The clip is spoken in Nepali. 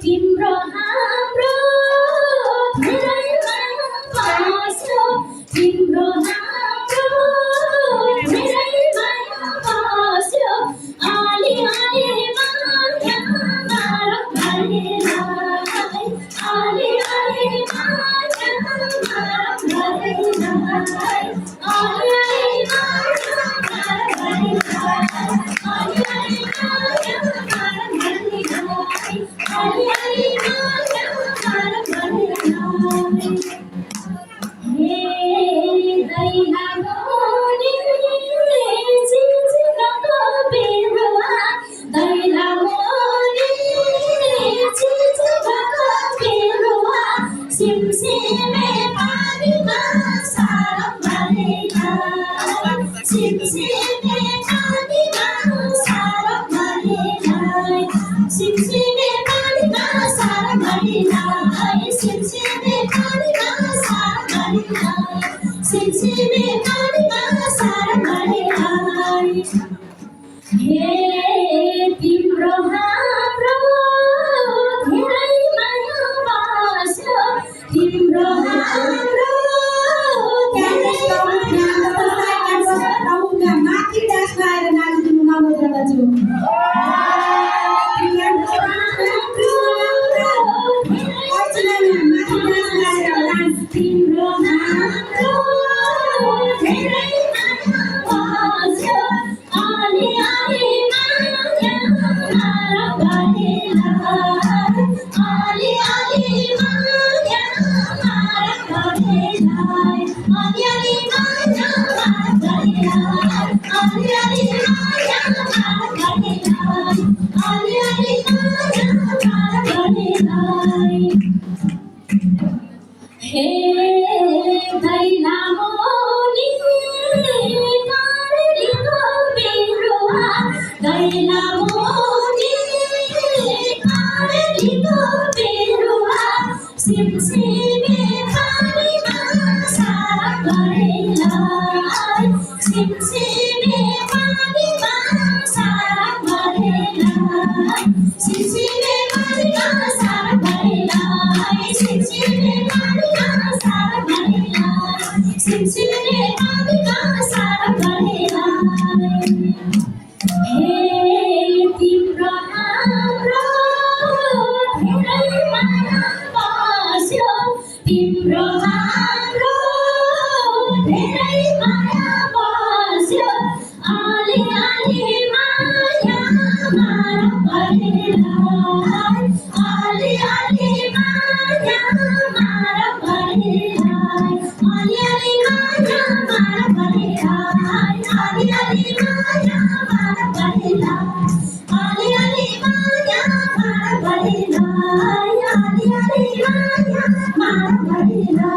तिम्रो हाम्रो धेरैमा बस्यो तिम्रो हाम्रो धेरैमा बस्यो अलि अलि माया मारौँ भनेलाई अलि अलि माया मारौँ भनेलाई अलि अलि माया मारौँ भनेलाई तिम्रो हाम्रो धेरैमा बस्यो तिम्रो हाम्रो माथि डान्समा आएर नाचिदिनु नमस्कार दाजु तिम्रो हाम्रो धेरैमा बस्यो अलि अलि माया मारौँ भनेलाई अलि अलि माया मारौँ भनेलाई अलि अलि माया मारौँ भनेलाई अलि अलि माया मारौँ भनेलाई अलि अलि माया मारौँ भनेलाई हे दैलामो नि कारणीको बिरुवा दैलामो नि कारणीको बिरुवा सिमसिमे पानीमा सारा गरेलाई सिमसिमे पानीमा सारा गरेलाई सिमसिमे पानीमा सारा गरेलाई सिमसिमे पानीमा सारा गरेलाई सिमसिमे पानीमा सारा गरेलाई हे तिम्रो हाम्रो धेरैमा बस्यो तिम्रो हाम्रो धेरैमा बस्यो अलि अलि माया मारौँ भनेलाई अलि अलि माया मारौँ भनेलाई अलि अलि माया मारौँ भनेलाई अलि अलि माया मारौँ भनेलाई अलि अलि माया मारौँ भनेलाई अलि अलि माया मारौँ भनेलाई